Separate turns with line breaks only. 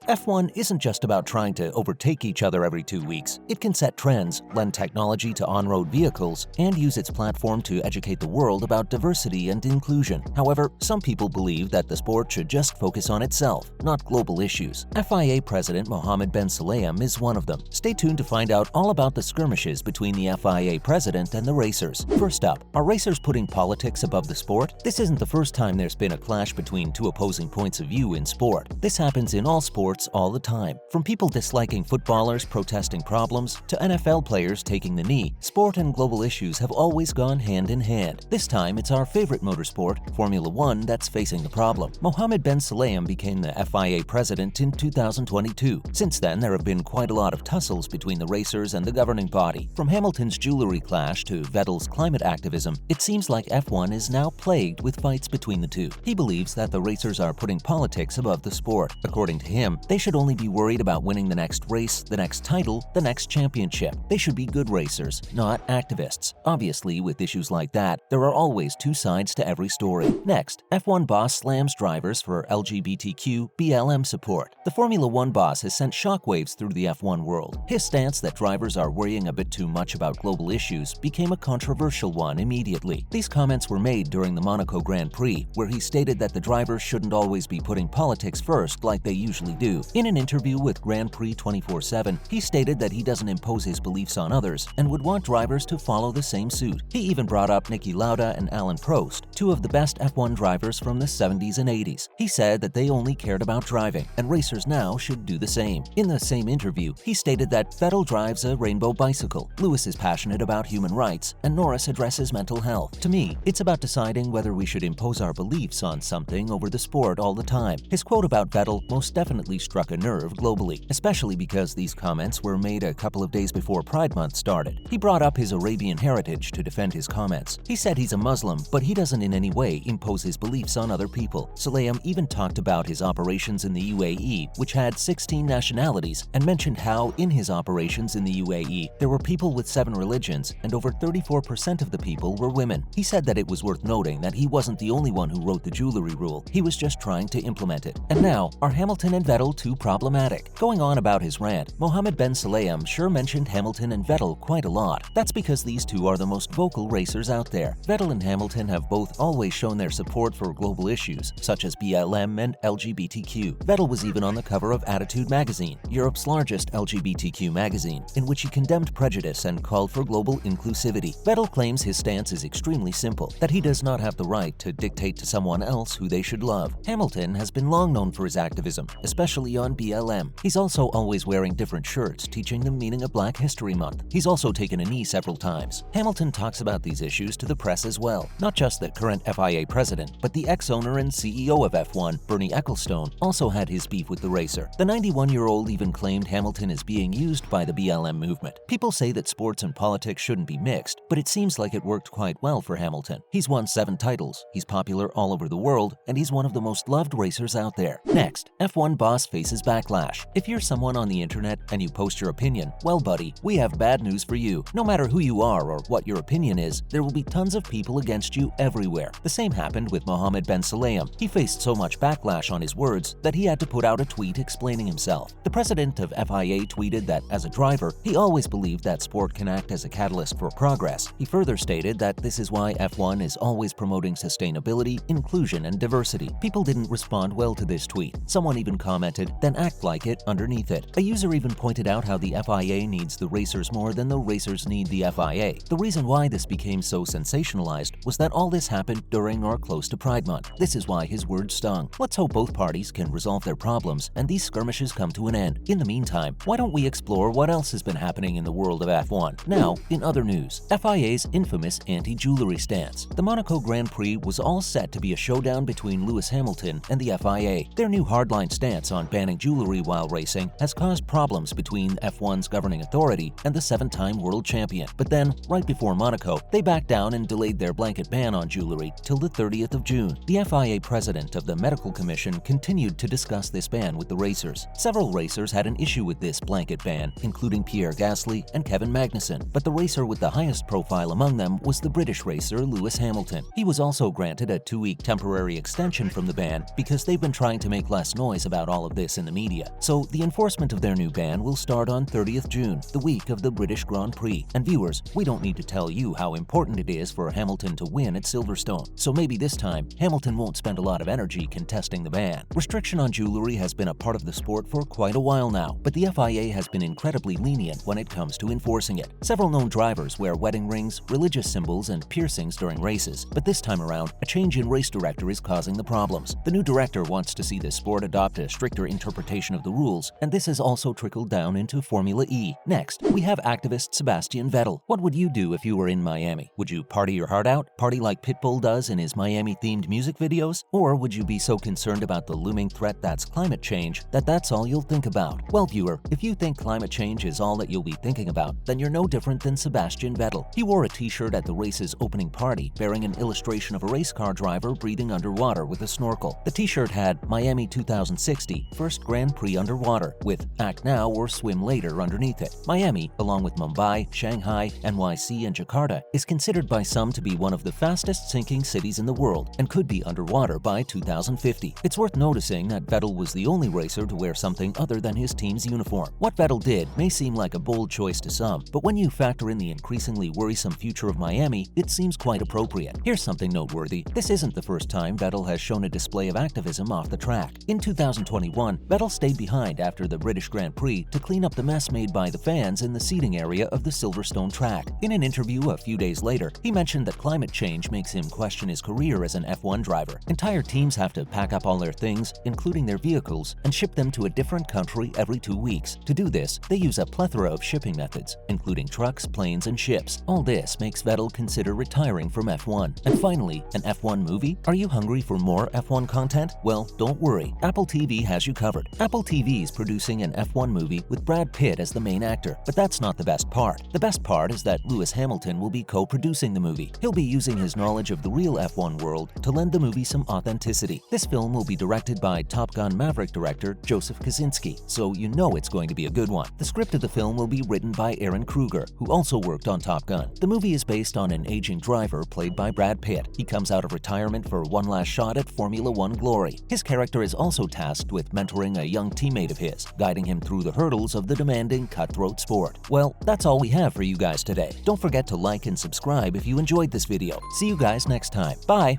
F1 isn't just about trying to overtake each other every 2 weeks. It can set trends, lend technology to on-road vehicles, and use its platform to educate the world about diversity and inclusion. However, some people believe that the sport should just focus on itself, not global issues. FIA President Mohammed Sulayem is one of them. Stay tuned to find out all about the skirmishes between the FIA president and the racers. First up, are racers putting politics above the sport? This isn't the first time there's been a clash between two opposing points of view in sport. This happens in all sports all the time. From people disliking footballers protesting problems to NFL players taking the knee, sport and global issues have always gone hand in hand. This time, it's our favorite motorsport, Formula One, that's facing the problem. Mohammed Sulayem became the FIA president in 2022. Since then, there have been quite a lot of tussles between the racers and the governing body. From Hamilton's jewelry clash to Vettel's climate activism, it seems like F1 is now plagued with fights between the two. He believes that the racers are putting politics above the sport. According to him, they should only be worried about winning the next race, the next title, the next championship. They should be good racers, not activists. Obviously, with issues like that, there are always two sides to every story. Next, F1 boss slams drivers for LGBTQ BLM support. The Formula One boss has sent shockwaves through the F1 world. His stance that drivers are worrying a bit too much about global issues became a controversial one immediately. These comments were made during the Monaco Grand Prix, where he stated that the drivers shouldn't always be putting politics first like they usually do. In an interview with Grand Prix 24/7, he stated that he doesn't impose his beliefs on others and would want drivers to follow the same suit. He even brought up Niki Lauda and Alain Prost, two of the best F1 drivers from the 70s and 80s. He said that they only cared about driving, and racers now should do the same. In the same interview, he stated that Vettel drives a rainbow bicycle, Lewis is passionate about human rights, and Norris addresses mental health. To me, it's about deciding whether we should impose our beliefs on something over the sport all the time. His quote about Vettel most definitely struck a nerve globally, especially because these comments were made a couple of days before Pride Month started. He brought up his Arabian heritage to defend his comments. He said he's a Muslim, but he doesn't in any way impose his beliefs on other people. Sulayem even talked about his operations in the UAE, which had 16 nationalities, and mentioned how in his operations in the UAE, there were people with 7 religions, and over 34% of the people were women. He said that it was worth noting that he wasn't the only one who wrote the jewelry rule. He was just trying to implement it. And now, are Hamilton and Vettel too problematic? Going on about his rant, Mohammed Sulayem sure mentioned Hamilton and Vettel quite a lot. That's because these two are the most vocal racers out there. Vettel and Hamilton have both always shown their support for global issues, such as BLM and LGBTQ. Vettel was even on the cover of Attitude magazine, Europe's largest LGBTQ magazine, in which he condemned prejudice and called for global inclusivity. Vettel claims his stance is extremely simple, that he does not have the right to dictate to someone else who they should love. Hamilton has been long known for his activism, especially on BLM. He's also always wearing different shirts, teaching the meaning of Black History Month. He's also taken a knee several times. Hamilton talks about these issues to the press as well. Not just the current FIA president, but the ex-owner and CEO of F1, Bernie Ecclestone, also had his beef with the racer. The 91-year-old even claimed Hamilton is being used by the BLM movement. People say that sports and politics shouldn't be mixed, but it seems like it worked quite well for Hamilton. He's won 7 titles, he's popular all over the world, and he's one of the most loved racers out there. Next, F1 boss faces backlash. If you're someone on the internet and you post your opinion, well buddy, we have bad news for you. No matter who you are or what your opinion is, there will be tons of people against you everywhere. The same happened with Mohammed Sulayem. He faced so much backlash on his words that he had to put out a tweet explaining himself. The president of FIA tweeted that as a driver, he always believed that sport can act as a catalyst for progress. He further stated that this is why F1 is always promoting sustainability, inclusion, and diversity. People didn't respond well to this tweet. Someone even commented, "Then act like it," underneath it. A user even pointed out how the FIA needs the racers more than the racers need the FIA. The reason why this became so sensationalized was that all this happened during or close to Pride Month. This is why his words stung. Let's hope both parties can resolve their problems and these skirmishes come to an end. In the meantime, why don't we explore what else has been happening in the world of F1? Now, in other news, FIA's infamous anti-jewelry stance. The Monaco Grand Prix was all set to be a showdown between Lewis Hamilton and the FIA. Their new hardline stance on banning jewelry while racing has caused problems between F1's governing authority and the 7-time world champion. But then, right before Monaco, they backed down and delayed their blanket ban on jewelry till the 30th of June. The FIA president of the Medical Commission continued to discuss this ban with the racers. Several racers had an issue with this blanket ban, including Pierre Gasly and Kevin Magnussen, but the racer with the highest profile among them was the British racer Lewis Hamilton. He was also granted a 2-week temporary extension from the ban because they've been trying to make less noise about all of this in the media. So the enforcement of their new ban will start on 30th June, the week of the British Grand Prix. And viewers, we don't need to tell you how important it is for Hamilton to win at Silverstone. So maybe this time, Hamilton won't spend a lot of energy contesting the ban. Restriction on jewelry has been a part of the sport for quite a while now, but the FIA has been incredibly lenient when it comes to enforcing it. Several known drivers wear wedding rings, religious symbols, and piercings during races, but this time around, a change in race director is causing the problems. The new director wants to see the sport adopt a stricter interpretation of the rules, and this has also trickled down into Formula E. Next, we have activist Sebastian Vettel. What would you do if you were in Miami? Would you party your heart out? Party like Pitbull does in his Miami-themed music videos? Or would you be so concerned about the looming threat that's climate change that that's all you'll think about? Well, viewer, if you think climate change is all that you'll be thinking about, then you're no different than Sebastian Vettel. He wore a t-shirt at the race's opening party bearing an illustration of a race car driver breathing underwater with a snorkel. The t-shirt had Miami 2060, first Grand Prix underwater, with Act Now or Swim Later underneath it. Miami, along with Mumbai, Shanghai, NYC, and Jakarta, is considered by some to be one of the fastest sinking cities in the world and could be underwater by 2050. It's worth noticing that Vettel was the only racer to wear something other than his team's uniform. What Vettel did may seem like a bold choice to some, but when you factor in the increasingly worrisome future of Miami, it seems quite appropriate. Here's something noteworthy. This isn't the first time Vettel has shown a display of activism off the track. In 2021, Vettel stayed behind after the British Grand Prix to clean up the mess made by the fans in the seating area of the Silverstone track. In an interview a few days later, he mentioned that climate change makes him question his career as an F1 driver. Entire teams have to pack up all their things, including their vehicles, and ship them to a different country every 2 weeks. To do this, they use a plethora of shipping methods, including trucks, planes, and ships. All this makes Vettel consider retiring from F1. And finally, an F1 movie? Are you hungry for more F1 content? Well, don't worry. Apple TV has you covered. Apple TV is producing an F1 movie with Brad Pitt as the main actor. But that's not the best part. The best part is that Lewis Hamilton will be co-producing the movie. He'll be using his knowledge of the real F1 world to lend the movie some authenticity. This film will be directed by Top Gun Maverick director Joseph Kosinski, so you know it's going to be a good one. The script of the film will be written by Aaron Kruger, who also worked on Top Gun. The movie is based on an aging driver played by Brad Pitt. He comes out of retirement for one last shot at Formula One glory. His character is also tasked with mentoring a young teammate of his, guiding him through the hurdles of the demanding cutthroat sport. Well, that's all we have for you guys today. Don't forget to like and subscribe if you enjoyed this video. See you guys next time. Bye!